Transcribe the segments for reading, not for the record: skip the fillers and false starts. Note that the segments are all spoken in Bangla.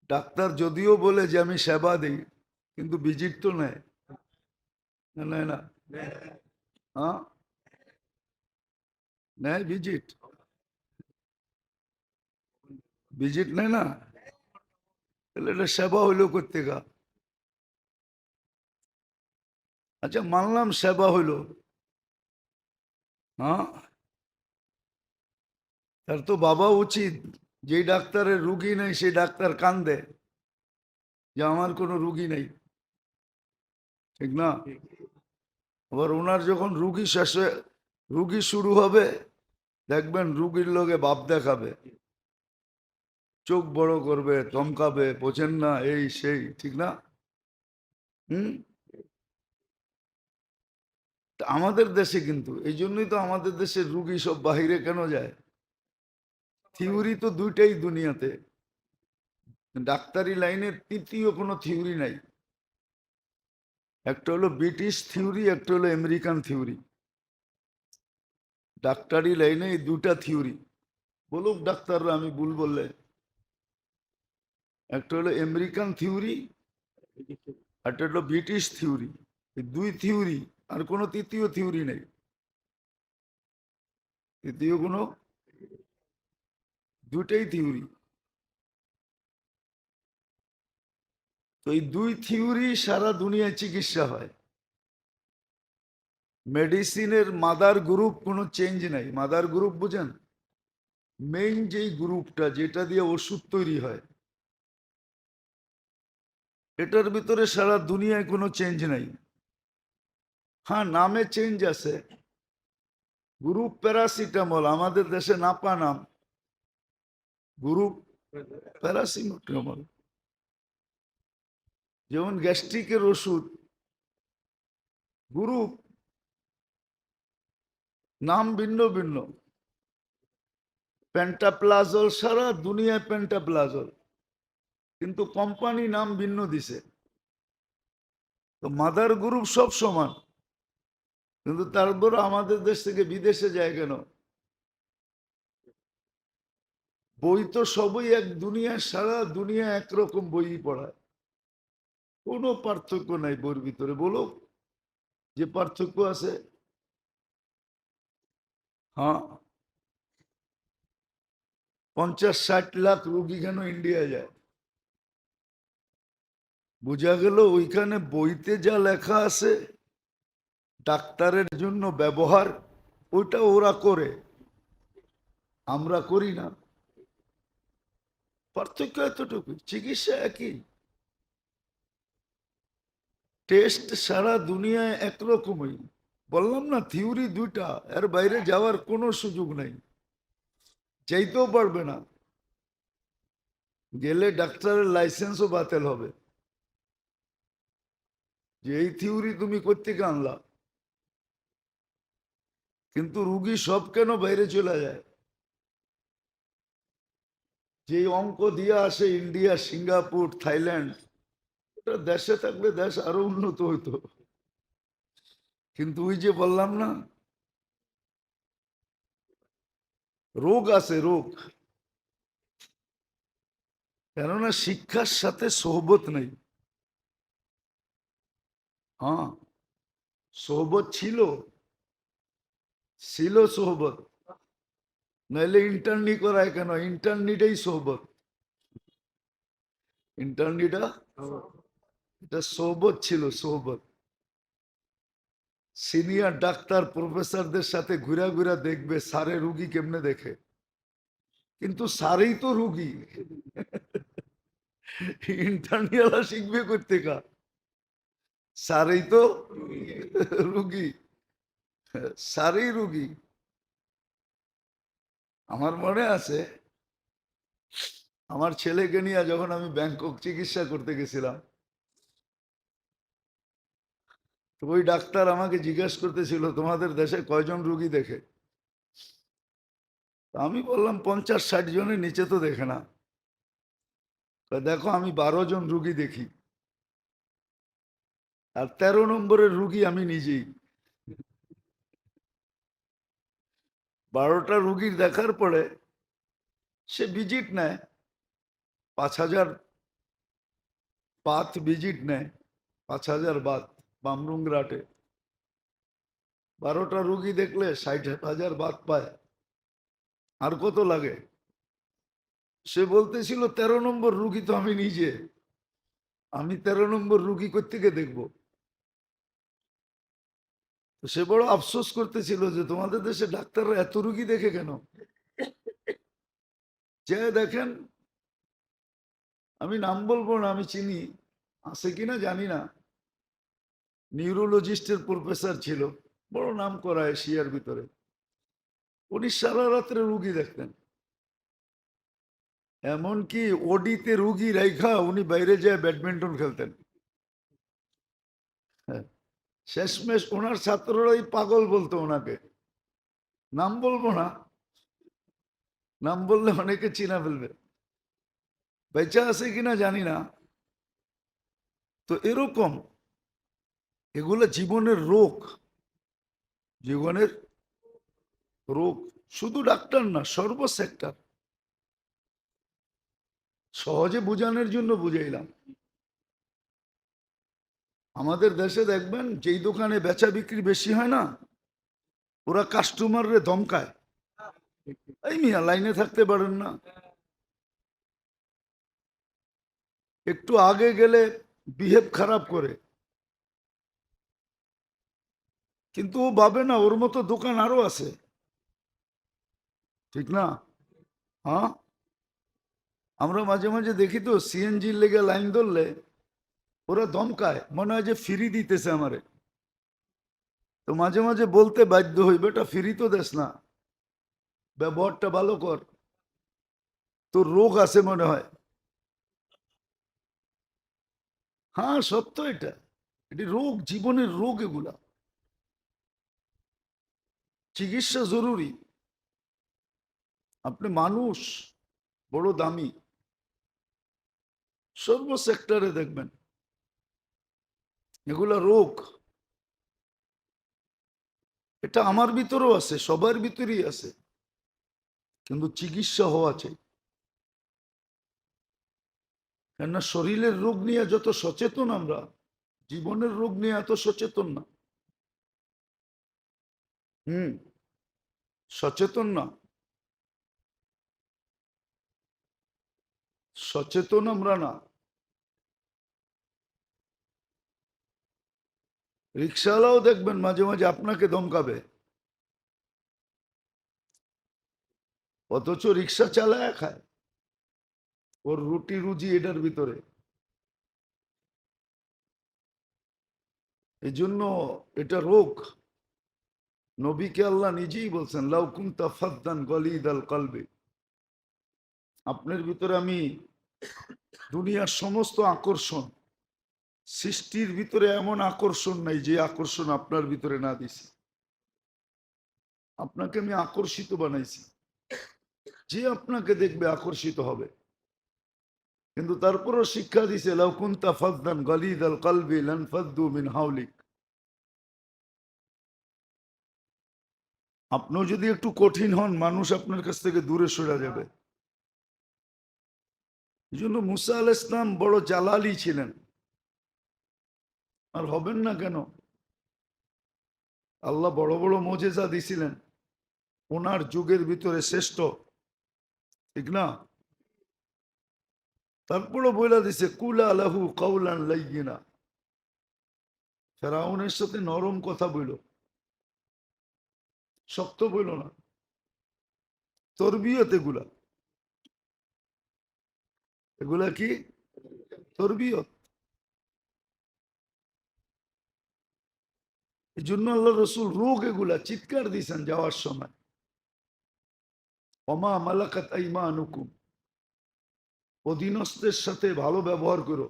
ডাক্তার যদিও বলে যে আমি সেবা দিই, কিন্তু ভিজিট তো নেয় নেয় না। হ্যাঁ, নেয় ভিজিট, ভিজিট নেয় না, তাহলে এটা সেবা হইলো করতে গা। আচ্ছা মানলাম সেবা হইলো, হ্যাঁ, তার তো বাবা উচিত, যে ডাক্তারের রুগী নেই সেই ডাক্তার কান্দে যে আমার কোনো রুগী নেই, ঠিক না? আবার ওনার যখন রুগী শেষে, রুগী শুরু হবে, দেখবেন রুগীর লোকে ভাব দেখাবে, চোখ বড় করবে, ধমকাবে, বোঝেন না, এই সেই, ঠিক না? হুম। তা আমাদের দেশে কিন্তু এই জন্যই তো আমাদের দেশের রুগী সব বাহিরে কেন যায়? থিওরি তো দুইটাই দুনিয়াতে, ডাক্তারি লাইনের তৃতীয় কোনো থিওরি নাই। একটা হলো ব্রিটিশ থিওরি, একটা হলো আমেরিকান থিওরি। ডাক্তারি লাইনে এই দুটা থিওরি, বলুক ডাক্তাররা আমি ভুল বললে। একটা হলো আমেরিকান থিওরি, একটা হলো ব্রিটিশ থিওরি। এই দুই থিওরি, আর কোনো তৃতীয় থিওরি নেই, তৃতীয় কোনো, দুটাই থিওরি। তো এই দুই থিওরি সারা দুনিয়ায় চিকিৎসা হয়। মেডিসিনের মাদার গ্রুপ কোনো চেঞ্জ নাই। মাদার গ্রুপ বুঝেন? মেইন যেই গ্রুপটা যেটা দিয়ে ওষুধ তৈরি হয়, এটার ভিতরে সারা দুনিয়ায় কোনো চেঞ্জ নাই। হ্যাঁ, নামে চেঞ্জ আছে। গ্রুপ প্যারাসিটামল, আমাদের দেশে নাপা নাম, গ্রুপ প্যারাসিটামল। যেমন গ্যাস্ট্রিকের ওষুধ গ্রুপ, নাম ভিন্ন ভিন্ন। পেন্টাপ্লাজল, সারা দুনিয়ায় পেন্টাপ্লাজল, কিন্তু কোম্পানি নাম ভিন্ন দিছে। তো মাদার গ্রুপ সব সমান, কিন্তু তারপর আমাদের দেশ থেকে বিদেশে যায় কেন? বই তো সবই এক, দুনিয়া সারা দুনিয়া একরকম বই পড়ায়, কোনো পার্থক্য নাই বইয়ের ভিতরে। বলো যে পার্থক্য আছে। হ্যাঁ, 50-60 লাখ রোগী কেন ইন্ডিয়া যায়? বোঝা গেল ওইখানে বইতে যা লেখা আছে ডাক্তারের জন্য ব্যবহার, ওইটা ওরা করে, আমরা করি না। পার্থক্য এতটুকু, চিকিৎসা একই, টেস্ট সারা দুনিয়ায় একরকমই। বললাম না থিওরি দুইটা, এর বাইরে যাওয়ার কোনো সুযোগ নাই, চাইতেও পারবে না। গেলে ডাক্তারের লাইসেন্সও বাতিল হবে, যে এই থিওরি তুমি কোত্থেকে আনলা। কিন্তু রুগী সব কেন বাইরে চলে যায়? যে অঙ্ক দিয়ে আসে ইন্ডিয়া, সিঙ্গাপুর, থাইল্যান্ড, ওটা দেশে থাকলে দেশ আরো উন্নত হইতো। কিন্তু ওই যে বললাম না, রোগ আছে রোগ, কেননা শিক্ষার সাথে সোহবত নেই। হ্যাঁ, সোহবত ছিল, ছিল সোহবত, নাহলে ইন্টার্নি করায় কেন? ইন্টার্নিটাই সোহবত, ইন্টার্নিটা এটা সোহবত ছিল, সোহবত। সিনিয়র ডাক্তার প্রফেসরদের সাথে ঘুরা ঘুরা দেখবে সারে রুগী কেমনে দেখে, কিন্তু সারেই তো রুগী। ইন্টার্নিয়ালা শিখবে করতে কা, সারেই তো রুগী, সারেই রুগী। আমার মনে আছে আমার ছেলেকে নিয়ে যখন আমি ব্যাংকক চিকিৎসা করতে গেছিলাম, তো ওই ডাক্তার আমাকে জিজ্ঞাসা করতেছিল তোমাদের দেশে কয়জন রুগী দেখে? আমি বললাম 50-60 জনের নিচে তো দেখে না। দেখো আমি 12 জন রুগী দেখি, আর 13 নম্বরের রুগী আমি নিজেই। 12টা রুগীর দেখার পরে সে ভিজিট নেয় 5,000 বাত ভিজিট নেয় 5,000 বাত বামরুংঘাটে। 12টা রুগী দেখলে 60,000 বাত পায়। আর কত লাগে? সে বলতেছিল 13 নম্বর রুগী তো আমি নিজে, আমি 13 নম্বর রুগী কোত্থেকে দেখবো? তো সে বড় আফসোস করতেছিল যে তোমাদের দেশে ডাক্তাররা এত রুগী দেখে কেন? যে দেখেন, আমি নাম বলবো না, আমি চিনি, আছে কিনা জানি না, নিউরোলজিস্টের প্রফেসর ছিল, বড় নাম করা এশিয়ার ভিতরে। উনি সারা রাত্রে রুগী দেখতেন, এমনকি ওডিতে রুগী রেখা উনি বাইরে যায় ব্যাডমিন্টন খেলতেন। হ্যাঁ, শেষমেশ ওনার ছাত্ররাই পাগল বলতো ওনাকে। নাম বলবো না, নাম বললে অনেকে চিনা ফেলবে, বেঁচে আছে কিনা জানি না। তো এরকম এগুলো জীবনের রোগ, জীবনের রোগ। শুধু ডাক্তার না, সর্ব সেক্টর। সহজে বোঝানোর জন্য বুঝাইলাম। আমাদের দেশে দেখবেন যেই দোকানে বেচা বিক্রি বেশি হয় না, ওরা কাস্টমাররে ধমকায়, এই মিয়া লাইনে থাকতে পারেন না, একটু আগে গেলে বিহেভ খারাপ করে। কিন্তু ও ভাবে না ওর মতো দোকান আরো আছে, ঠিক না? হ্যাঁ, আমরা মাঝে মাঝে দেখি তো সিএনজির লেগে লাইন ধরলে ওরা ধমকায়, মনে হয় যে ফ্রি দিতেছে আমারে। তো মাঝে মাঝে বলতে বাধ্য হই, বেটা ফ্রি তো দেশ না, ব্যবহারটা ভালো কর, তোর রোগ আছে মনে হয়। হ্যাঁ সত্য, এটা এটি রোগ, জীবনের রোগ এগুলা, চিকিৎসা জরুরি। আপনি মানুষ বড় দামি, সর্ব সেক্টরে দেখবেন এগুলা রোগ। এটা আমার ভিতরেও আছে, সবার ভিতরেই আছে, কিন্তু চিকিৎসা হওয়া চাই। কেননা শরীরের রোগ নিয়ে যত সচেতন আমরা, জীবনের রোগ নিয়ে এত সচেতন না। সচেতন না, সচেতন আমরা না। রিক্সাওয়ালাও দেখবেন মাঝে মাঝে আপনাকে ধমকাবে, অথচ রিক্সা চালায় খায়, ওর রুটি রুজি এটার ভিতরে। এই জন্য এটা রোগ। নবীকে আল্লাহ নিজেই বলছেন, লাউ কুনতা ফাদ্দান গলিদাল কলবি, আপনার ভিতরে আমি দুনিয়ার সমস্ত আকর্ষণ, সৃষ্টির ভিতরে এমন আকর্ষণ নাই যে আকর্ষণ আপনার ভিতরে না দিছি। আপনাকে আমি আকর্ষিত বানাইছি, যে আপনাকে দেখবে আকর্ষিত হবে। কিন্তু তারপরও শিক্ষা দিছে, লাউ কুনতা ফাদ্দান গলিদাল কলবি লানফাদ্দু মিন হাওলিক, আপনিও যদি একটু কঠিন হন, মানুষ আপনার কাছ থেকে দূরে সরে যাবে। এই জন্য মুসা আলাইহিস সালাম বড় জালালি ছিলেন, আর হবেন না কেন? আল্লাহ বড় বড় মোজেজা দিছিলেন, ওনার যুগের ভিতরে শ্রেষ্ঠ, ঠিক না? তারপরও বইলা দিছে, কুলা লাহু কাউলান লাইয়িনা, ফেরাউনের সাথে নরম কথা বইল, শক্ত বইল না। তরবিয়ত এগুলা, এগুলা কি তরবিয়ত? এই জন্য আল্লাহ রসুল রোগ এগুলা চিৎকার দিয়েছেন যাওয়ার সময়, ওমা মালাকাত আইমানুকুম, অধীনস্থের সাথে ভালো ব্যবহার করো।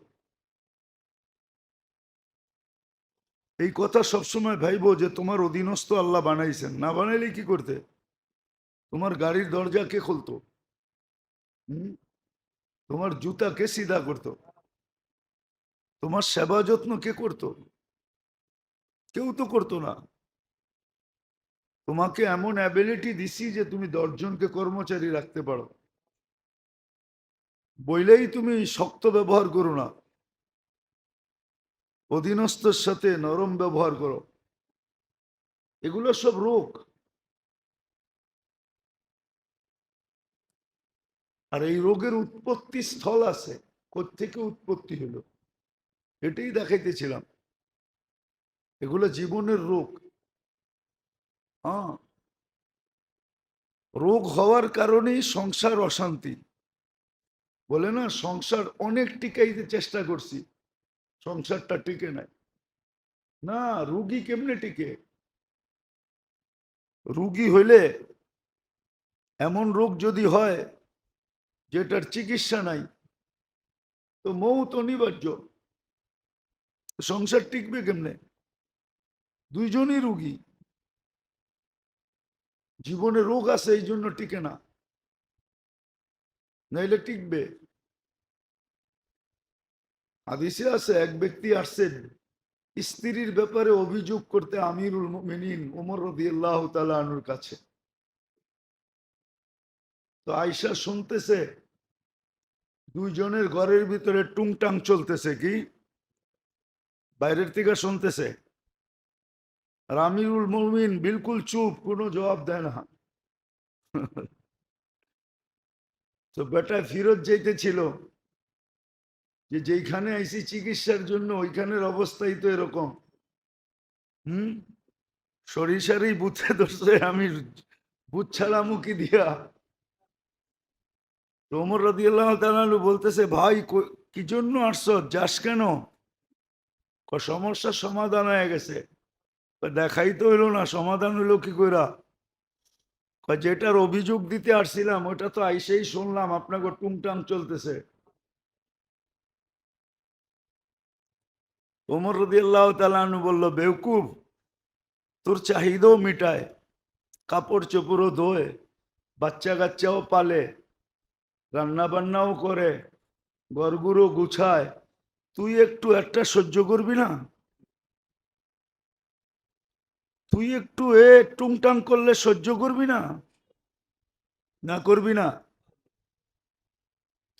এই কথা সবসময় ভাইবো যে তোমার অধীনস্থ আল্লাহ বানাইছেন, না বানাইলে কি করতে? তোমার গাড়ির দরজা কে খুলতো? তোমার জুতা কে সিধা করতো? তোমার সেবা যত্ন কে করতো? কেউ তো করতো না। তোমাকে এমন অ্যাবিলিটি দিছি যে তুমি 10 জনকে কর্মচারী রাখতে পারো, বইলেই তুমি শক্ত ব্যবহার করো না। অধীনস্থর সাথে নরম ব্যবহার করো। এগুলো সব রোগ। আর এই রোগের উৎপত্তি স্থল আছে, কোত্থেকে উৎপত্তি হলো এটাই দেখাইতেছিলাম। এগুলো জীবনের রোগ। হ্যাঁ, রোগ হওয়ার কারণেই সংসার অশান্তি। বলে না, সংসার অনেক টিকাইতে চেষ্টা করছি, সংসারটা টিকে নাই। না, রুগী কেমনে টিকে? রুগী হইলে, এমন রোগ যদি হয় যেটার চিকিৎসা নাই, তো মৌত অনিবার্য। সংসার টিকবে কেমনে? দুইজনই রুগী, জীবনে রোগ আছে এই জন্য টিকে না, নাইলে টিকবে। হাদিসে আছে, এক ব্যক্তি আসছেন স্ত্রীর ব্যাপারে অভিযোগ করতে আমিরুল মুমিনিন ওমর রাদিয়াল্লাহু তাআলা আনহুর কাছে। তো আয়েশা শুনতেছে দুইজনের ঘরের ভিতরে টুংটাং চলতেছে। কি? বাইরের থেকে শুনতেছে। আর আমিরুল মুমিন বিলকুল চুপ, কোনো জবাব দেয় না। তো বেটা ফিরত যাইতেছিল যে যেইখানে আইসি চিকিৎসার জন্য ওইখানের অবস্থাই তো এরকম। সরিষারই বুথে ধরছে, আমি বুথ ছাড়া মুখি দিয়া। ওমর রাদিয়াল্লাহু তাআলা বলতেছে, ভাই কি জন্য আসছ, যাস কেন? সমস্যার সমাধান হয়ে গেছে। দেখাই তো হইলো না, সমাধান হইলো কি কইরা? যেটার অভিযোগ দিতে আসছিলাম ওটা তো আইসেই শুনলাম আপনাকে টুংটাং চলতেছে। ওমর রাদিয়াল্লাহু তাআলা বলল, বেওকুফ, তোর চাহিদাও মিটায়, কাপড় চোপড়ও ধোয়, বাচ্চা কাচ্চাও পালে, রান্না বান্নাও করে, ঘরগুলো গুছায়, তুই একটু একটা সহ্য করবি না? তুই একটু টুংটাং করলে সহ্য করবি না? না করবি না?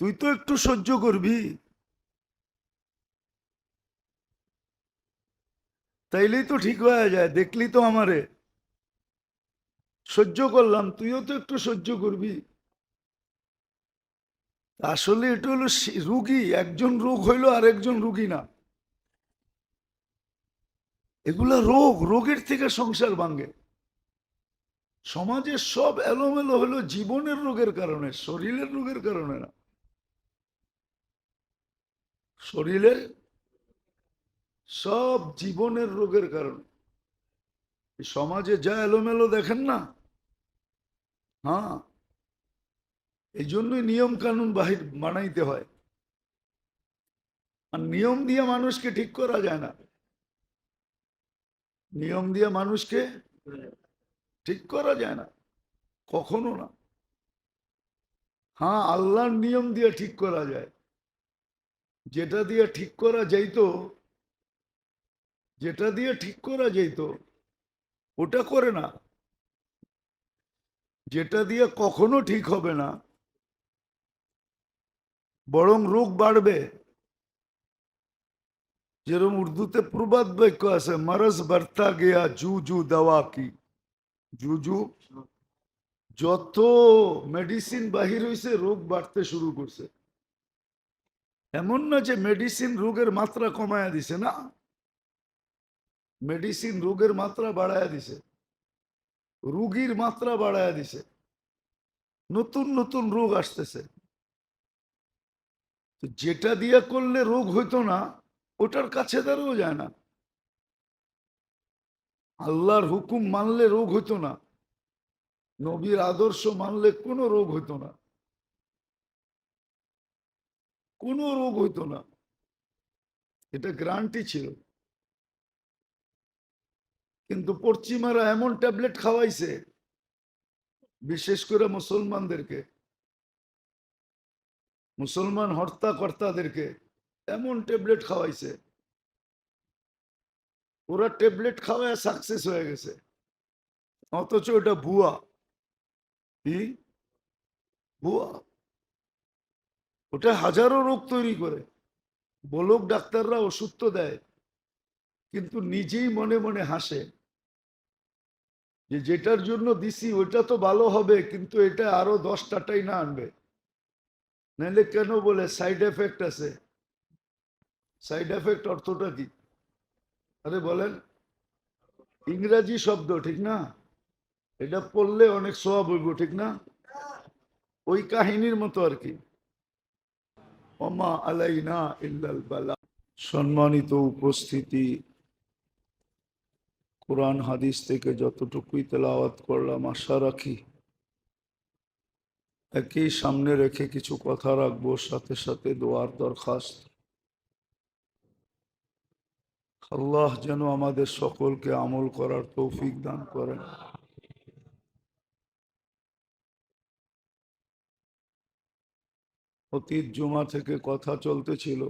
তুই তো একটু সহ্য করবি, তাইলেই তো ঠিক হয়ে যায়। দেখলি তো আমারে, সহ্য করলাম, তুইও তো একটু সহ্য করবি। আসলে এটা হলো রুগী, একজন রোগ হইলো আর একজন রুগী না। এগুলা রোগ, রোগের থেকে সংসার ভাঙ্গে। সমাজের সব এলোমেলো হলো জীবনের রোগের কারণে, শরীরের রোগের কারণে না। শরীরের সব জীবনের রোগের কারণে। সমাজে যা এলোমেলো দেখেন না। হ্যাঁ, এই জন্যই নিয়ম কানুন বাহির বানাইতে হয়। আর নিয়ম দিয়ে মানুষকে ঠিক করা যায় না। নিয়ম দিয়ে মানুষকে ঠিক করা যায় না, কখনো না। হ্যাঁ, আল্লাহর নিয়ম দিয়ে ঠিক করা যায়। যেটা দিয়ে ঠিক করা যাইতো, যেটা দিয়ে ঠিক করা যাইতো ওটা করে না। যেটা দিয়ে কখনো ঠিক হবে না, বরং রোগ বাড়বে। যেরকম উর্দুতে প্রবাদ বাক্য আছে, মারজ বাড়তা গিয়া জু জু দাওয়া কি। জুজু, যত মেডিসিন বাহির হয়েছে রোগ বাড়তে শুরু করছে। এমন না যে মেডিসিন রোগের মাত্রা কমায়া দিছে, না, মেডিসিন রোগের মাত্রা বাড়ায়া দিছে, রোগীর মাত্রা বাড়ায়া দিছে। নতুন নতুন রোগ আসতেছে। যেটা দিয়া করলে রোগ হইতো না ওটার কাছে দাঁড়াও যায় না। আল্লাহর হুকুম মানলে রোগ হইতো না, নবীর আদর্শ মানলে কোনো রোগ হইতো না, কোনো রোগ হইতো না, এটা গ্যারান্টি ছিল। কিন্তু পশ্চিমারা এমন ট্যাবলেট খাওয়াইছে, বিশেষ করে মুসলমানদেরকে, মুসলমান হর্তাকর্তাদেরকে এমন ট্যাবলেট খাওয়াইছে, ওরা ট্যাবলেট খাওয়ায় সাকসেস হয়ে গেছে। অথচ ওটা ভুয়া। কি? ভুয়া। ওটা হাজারো রোগ তৈরি করে। বলুক ডাক্তাররা ওষুধ তো দেয়, কিন্তু নিজেই মনে মনে হাসে যে যেটার জন্য দিছি ওইটা তো ভালো হবে, কিন্তু এটা আরো 10টাই না আনবে। নাহলে কেন বলে সাইড এফেক্ট আছে। সাইড এফেক্ট অর্থটা কি? আরে বলেন, ইংরাজি শব্দ ঠিক না? এটা পড়লে অনেক সওয়াব হইব ঠিক না? ওই কাহিনীর মতো আর কি। ওমা আলাইনা ইল্লাল বালা। সম্মানিত উপস্থিতি, কোরআন হাদিস থেকে যতটুকুই তেলাওয়াত করলাম আশা রাখি একই সামনে রেখে কিছু কথা রাখবো, সাথে সাথে দোয়ার দরখাস্ত। আল্লাহ যেন আমাদের সকলকে আমল করার তৌফিক দান করেন। অতীত জুমা থেকে কথা চলতেছিল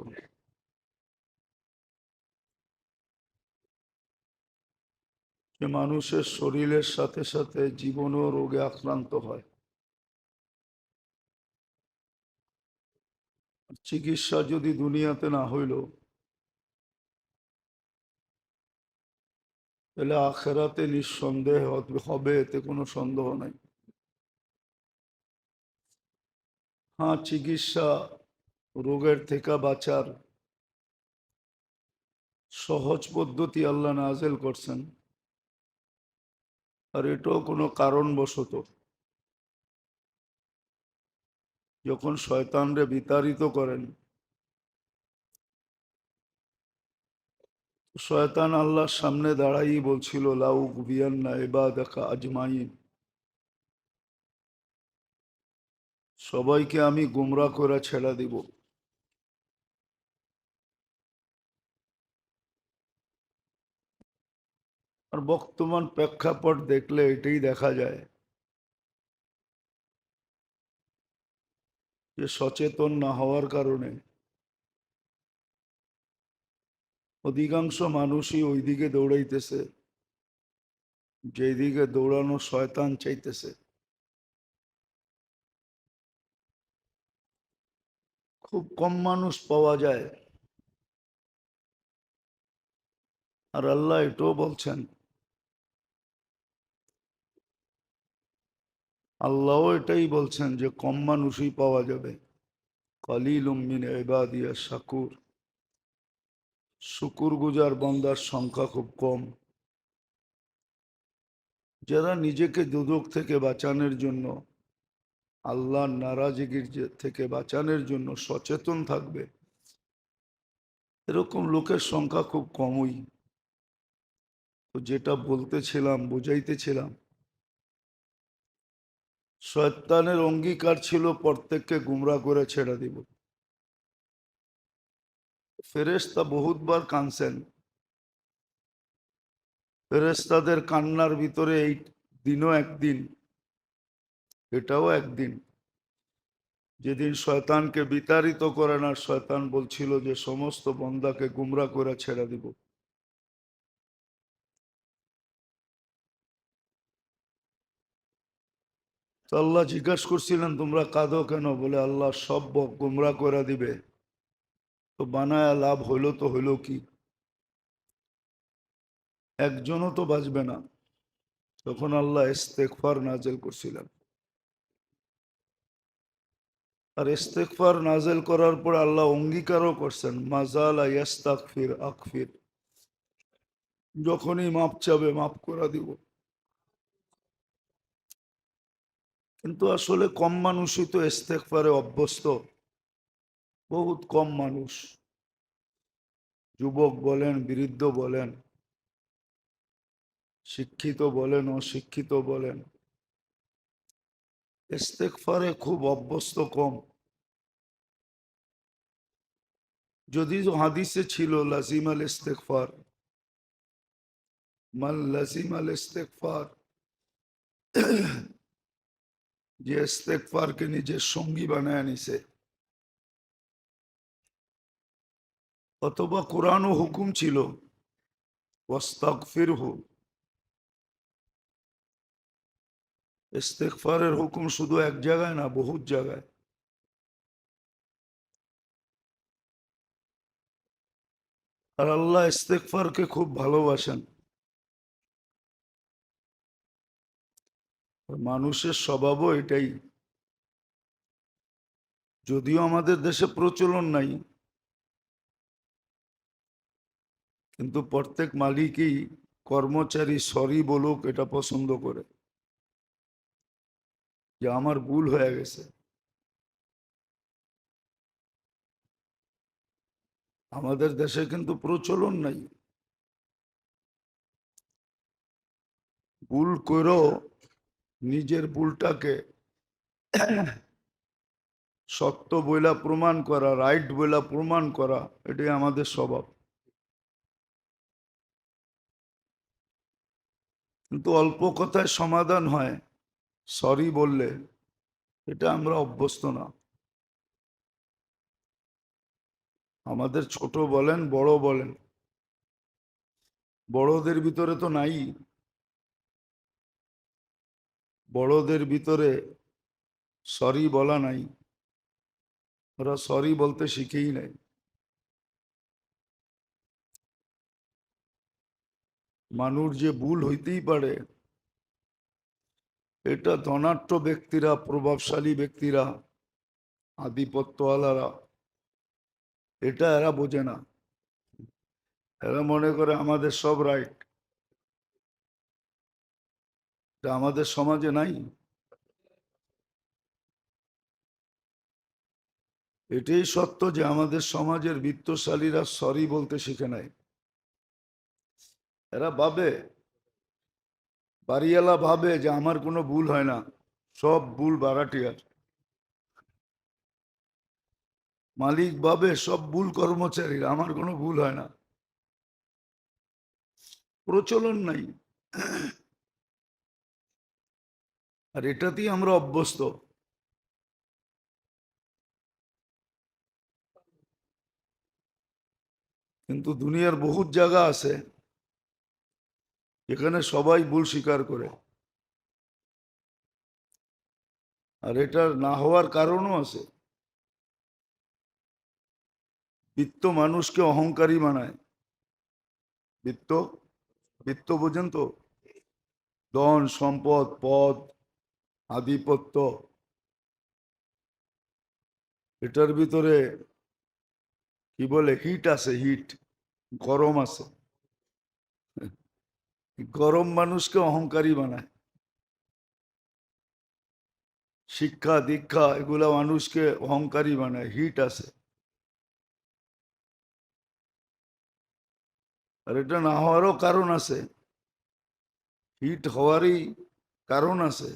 যে মানুষের শরীরের সাথে সাথে জীবনও রোগে আক্রান্ত হয়। চিকিৎসা যদি দুনিয়াতে না হইল, তাহলে আখেরাতে নিঃসন্দেহ হবে, এতে কোনো সন্দেহ নাই। হ্যাঁ, চিকিৎসা রোগের থেকে বাঁচার সহজ পদ্ধতি আল্লাহ নাজেল করছেন, আর এটাও কোনো কারণবশত যখন শয়তানরে বিতাড়িত করেন, শয়তান আল্লাহর সামনে দাঁড়াই বলছিল লাউ বিয়ান্না ইবাদাকা আজমাইন, সবাইকে আমি গুমরা করে ছেড়ে দিব। আর বর্তমান প্রেক্ষাপট দেখলে এটাই দেখা যায় যে সচেতন না হওয়ার কারণে অধিকাংশ মানুষই ওইদিকে দৌড়াইতেছে যেদিকে দৌড়ানো শয়তান চাইতেছে। খুব কম মানুষ পাওয়া যায়। আর আল্লাহ এটাও বলছেন, আল্লাহও এটাই বলছেন যে কম মানুষই পাওয়া যাবে। কালিলুম মিন ইবাদিয়া শাকুর, শুকুর গুজার বান্দার সংখ্যা খুব কম। যারা নিজেকে দুদক থেকে বাঁচানোর জন্য, আল্লাহর নারাজগির থেকে বাঁচানোর জন্য সচেতন থাকবে, এরকম লোকের সংখ্যা খুব কমই। তো যেটা বলতেছিলাম, বুঝাইতেছিলাম, শয়তানের অঙ্গীকার ছিল প্রত্যেককে গুমরা করে ছেড়ে দিব। ফেরেশতা বহুতবার কাঁদছেন। ফেরেশতাদের কান্নার ভিতরে এই দিনও একদিন, এটাও একদিন, যেদিন শয়তানকে বিতাড়িত করেন আর শয়তান বলছিল যে সমস্ত বন্দাকে গুমরা করে ছেড়ে দিব। তো আল্লাহ জিজ্ঞাসা করছিলেন তোমরা কাঁদো কেন? বলে আল্লাহ সব গুমরা করে দিবে, তো বানায়া লাভ হইলো তো হইলো কি? একজনও তো বাঁচবে না। তখন আল্লাহ ইস্তেগফার নাজেল করছিলেন। আর ইস্তেগফার নাজেল করার পর আল্লাহ অঙ্গীকারও করছেন, মাজালা ইয়াস্তাগফির আকফির, যখনই মাপ চাবে মাপ করে দিব। কিন্তু আসলে কম মানুষই তো ইস্তেগফারে অভ্যস্ত। বহুত কম মানুষ, যুবক বলেন, বৃদ্ধ বলেন, শিক্ষিত বলেন, অশিক্ষিত বলেন, ইস্তেগফারে খুব অভ্যস্ত কম। যদিও হাদিসে ছিল লাজিম আল ইস্তেগফার, মান লাজিম আল ইস্তেগফার, যে ইস্তেগফারকে নিজের সঙ্গী বানায় নিছে। অথবা কোরআন ও হুকুম ছিল ওয়াস্তাগফিরহু, ইস্তেগফারের হুকুম শুধু এক জায়গায় না, বহুত জায়গায়। আর আল্লাহ ইস্তেগফারকে খুব ভালোবাসেন। মানুষের স্বভাবও এটাই, যদিও আমাদের দেশে প্রচলন নাই, কিন্তু প্রত্যেক মালিকই কর্মচারী সরি বলুক এটা পছন্দ করে, যে আমার ভুল হয়ে গেছে। আমাদের দেশে কিন্তু প্রচলন নাই। ভুল করেও নিজের ভুলটাকে সত্য বইলা প্রমাণ করা, রাইট বইলা প্রমাণ করা, এটাই আমাদের স্বভাব। কিন্তু অল্প কথায় সমাধান হয় সরি বললে, এটা আমরা অভ্যস্ত না। আমাদের ছোট বলেন বড় বলেন, বড়দের ভিতরে তো নাই, বড়দের ভিতরে সরি বলা নাই, ওরা সরি বলতে শিখেই নাই। মানুষ যে ভুল হইতেই পারে, এটা ধনাঢ্য ব্যক্তিরা, প্রভাবশালী ব্যক্তিরা, আধিপত্যওয়ালারা, এটা এরা বোঝে না। এরা মনে করে আমাদের সব রাইট। এটা আমাদের সমাজে নাই। এটাই সত্য যে আমাদের সমাজের বিত্তশালীরা সরি বলতে শিখে নাই। এরা ভাবে, বাড়িওয়ালা ভাবে যে আমার কোনো ভুল হয় না, সব ভুল ভাড়াটিয়ার। মালিক ভাবে সব ভুল কর্মচারীর, আমার কোনো ভুল হয় না। প্রচলন নাই, আর এটাতেই আমরা অভ্যস্ত। কিন্তু দুনিয়ার বহুত জায়গা আছে এখানে সবাই ভুল স্বীকার করে, আর এটার না হওয়ার কারণও আছে। বিত্ত মানুষকে অহংকারী বানায়। বিত্ত, বিত্ত বোঝেন তো? ধন সম্পদ, পদ, আধিপত্য, এটার ভিতরে কি বলে হিট আছে, হিট, গরম আছে। গরম মানুষকে অহংকারী বানায়। শিক্ষা দীক্ষা এগুলা মানুষকে অহংকারী বানায়, হিট আছে। আর এটা না হওয়ারও কারণ আছে, হিট হওয়ারই কারণ আছে।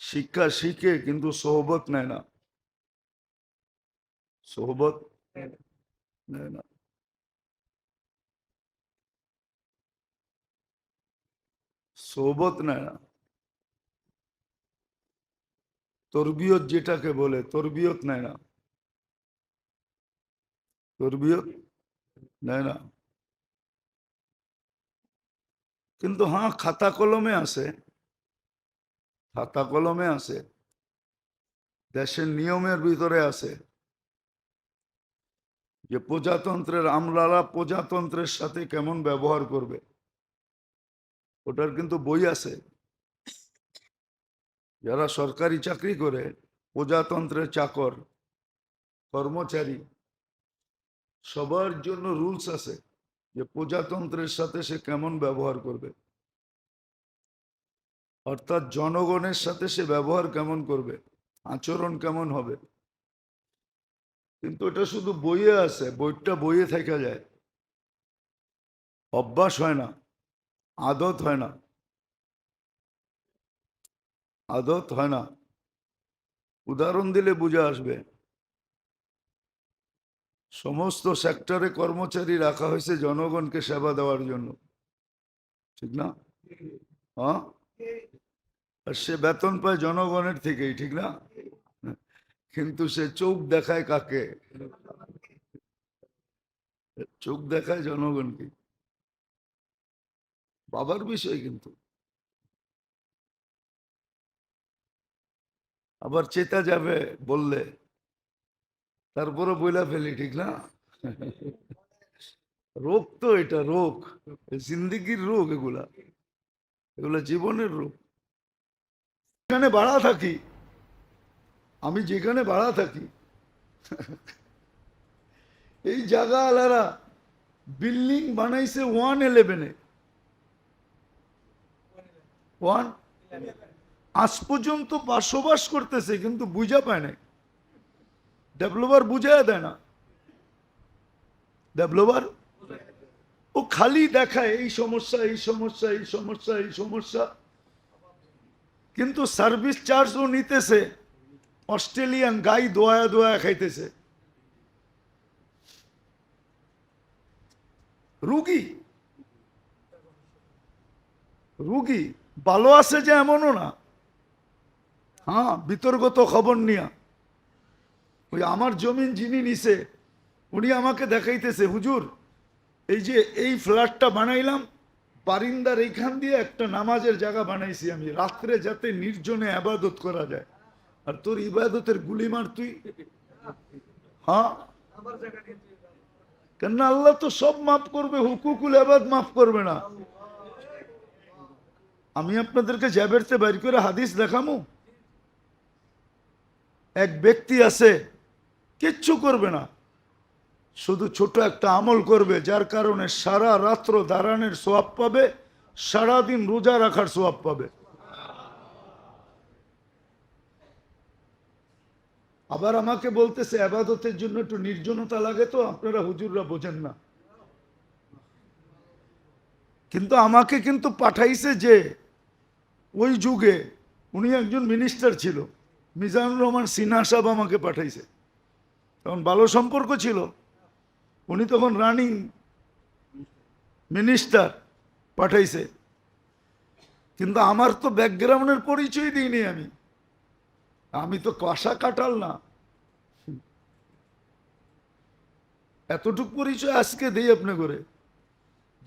শিক্ষা শিখে কিন্তু সোহবত নেয় না, সোহবত নেয় না। সোহবত নেয় না। তরবিয়ত যেটাকে বলে, তরবিয়ত নেয় না, তরবিয়ত নেয় না। কিন্তু হ্যাঁ, খাতা কলমে আছে, খাতা কলমে আছে, দেশের নিয়মের ভিতরে আছে যে প্রজাতন্ত্রের আমলারা প্রজাতন্ত্রের সাথে কেমন ব্যবহার করবে, ওটার কিন্তু বই আছে। যারা সরকারি চাকরি করে, প্রজাতন্ত্রের চাকর, কর্মচারী, সবার জন্য রুলস আছে যে প্রজাতন্ত্রের সাথে সে কেমন ব্যবহার করবে, অর্থাৎ জনগণের সাথে সে ব্যবহার কেমন করবে, আচরণ কেমন হবে। কিন্তু এটা শুধু বইয়ে আছে, বইটা বইয়ে থেকে যায়, অভ্যাস হয় না, আদত হয় না, আদত হয় না। উদাহরণ দিলে বুঝে আসবে। সমস্ত সেক্টরে কর্মচারী রাখা হয়েছে জনগণকে সেবা দেওয়ার জন্য, ঠিক না? হ্যাঁ, আর সে বেতন পায় জনগণের থেকেই, ঠিক না? কিন্তু সে চোখ দেখায় কাকে? চোখ দেখায় জনগণকে। বাবার বিষয় কিন্তু। আবার চেতা যাবে বললে, তারপরে বইলা ফেলি, ঠিক না? রোগ তো এটা, রোগ, জিন্দিগির রোগ, এগুলা এগুলা জীবনের রোগ। যেখানে ভাড়া থাকি, আমি যেখানে ভাড়া থাকি, এই জায়গা আলারা বিল্ডিং বানাইছে 111-এ, 1 আজ পর্যন্ত বসবাস করতেছে, কিন্তু বুঝা পায় নাই। ডেভেলপার বুঝায় দেয় না, ডেভেলপার ও খালি দেখায় এই সমস্যা, এই সমস্যা, এই সমস্যা, এই সমস্যা, কিন্তু সার্ভিস চার্জও নিতেছে অস্ট্রেলিয়ান গাই দোয়া দোয়া খাইতেছে। রুগী রুগী ভালো আছে যে এমনও না। হ্যাঁ, বিতর্কত খবর নিয়া ওই আমার জমিন যিনি নিছে উনি আমাকে দেখাইতেছে, হুজুর এই যে এই ফ্ল্যাটটা বানাইলাম, বারিন্দার এইখান দিয়ে একটা নামাজের জায়গা বানাইছি আমি, রাত্রে যাতে নির্জনে আবাদত করা যায়। আর তোর ইবাদতের গুলি মার তুই। হ্যাঁ, কেন আল্লাহ তো সব মাফ করবে, হুকুকুল আবাদ মাফ করবে না। আমি আপনাদেরকে জাবেরতে বাইর করে হাদিস দেখামু। এক ব্যক্তি আছে, কিচ্ছু করবে না, শুধু ছোট একটা আমল করবে, যার কারণে সারা রাত্র দাঁড়ানোর সোয়াব পাবে, সারাদিন রোজা রাখার সোয়াব পাবে। আবার আমাকে বলতেছে আবাদতের জন্য একটু নির্জনতা লাগে, তো আপনারা হুজুররা বোঝেন না। কিন্তু আমাকে কিন্তু পাঠাইছে যে ওই যুগে উনি একজন মিনিস্টার ছিল, মিজানুর রহমান সিনহা সাহেব আমাকে পাঠাইছে। তখন ভালো সম্পর্ক ছিল, উনি তখন রানিং মিনিস্টার, পাঠাইছে। কিন্তু আমার তো ব্যাকগ্রাউন্ডের পরিচয় দিইনি, আমি তো কষা কাটাল না। এতটুক পরিচয় আজকে দেই আপনি করে।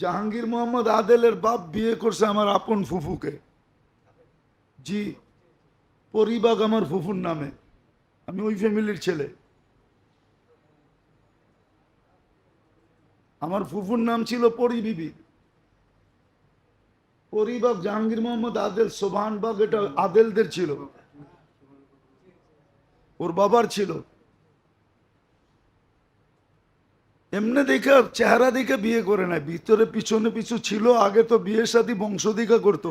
জাহাঙ্গীর মোহাম্মদ আদেলের বাপ বিয়ে করছে আমার আপন ফুফুকে। জি, পরিবাগ আমার ফুফুর নামে, আমি ওই ফ্যামিলির ছেলে। আমার ফুফুর নাম ছিল পরি বিবি। পরিবাগ জাহাঙ্গীর মোহাম্মদ আদেল, সোভানবাগ এটা আদেলদের ছিল, ওর বাবার ছিল। এমনি দেখে চেহারা দেখে বিয়ে করে না, ভিতরে পিছনে পিছু ছিল। আগে তো বিয়ের সাথে বংশদিকা করতো।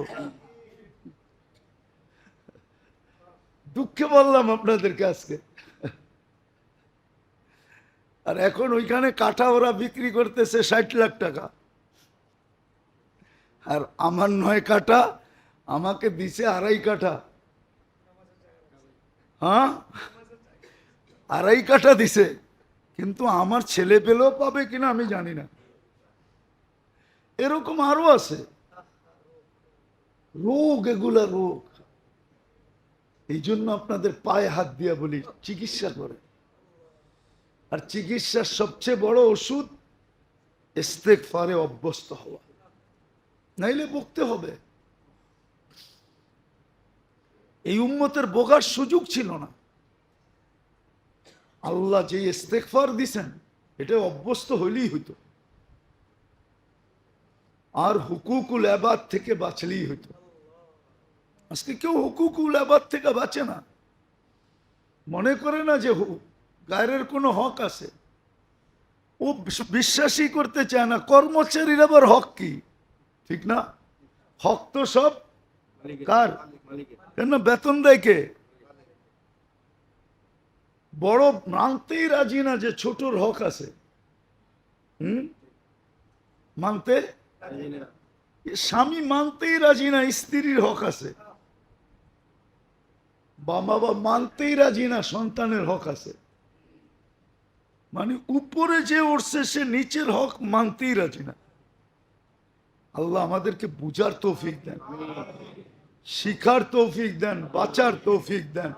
দুঃখে বললাম আপনাদেরকে আজকে। আর এখন ওইখানে কাঠা ওরা বিক্রি করতেছে 60 লাখ টাকা, আর আমার 9 কাঠা আমাকে দিছে 2.5 কাঠা। হ্যাঁ, 2.5 কাঠা দিছে, কিন্তু আমার ছেলে পেলেও পাবে কিনা আমি জানি না। এরকম আরো আছে রোগ, এগুলা রোগ। এই জন্য আপনাদের পায়ে হাত দিয়া বলি চিকিৎসা করে। আর চিকিৎসার সবচেয়ে বড় ওষুধ ইস্তেগফারে অভ্যস্ত হওয়া, নাইলে বকতে হবে। এই উম্মতের বোকার সুযোগ ছিল না। আল্লাহ যে ইস্তেগফার দিছেন এটা অভ্যস্ত হইলেই হইতো, আর হুকুকুল আবাদ থেকে বাঁচলেই হইতো। আজকে কেউ হুকুকুল আবাদ থেকে বাঁচে না, মনে করে না যে গায়ের কোনো হক আছে। ও বিশ্বাসই করতে চায় না কর্মচারীর আবার হক কি, ঠিক না? হক তো সব কার? কেন বেতন দেয় কে? বড় মানতেই রাজি না যে ছোটর হক আছে। মানতে স্বামী মানতেই রাজি না স্ত্রীর হক আছে, বাবা মানতেই রাজি না সন্তানের হক আছে। মানে উপরে যে উঠছে সে নিচের হক মানতেই রাজি না। আল্লাহ আমাদেরকে বুঝার তৌফিক দেন, শিখার তৌফিক দেন, বাঁচার তৌফিক দেন।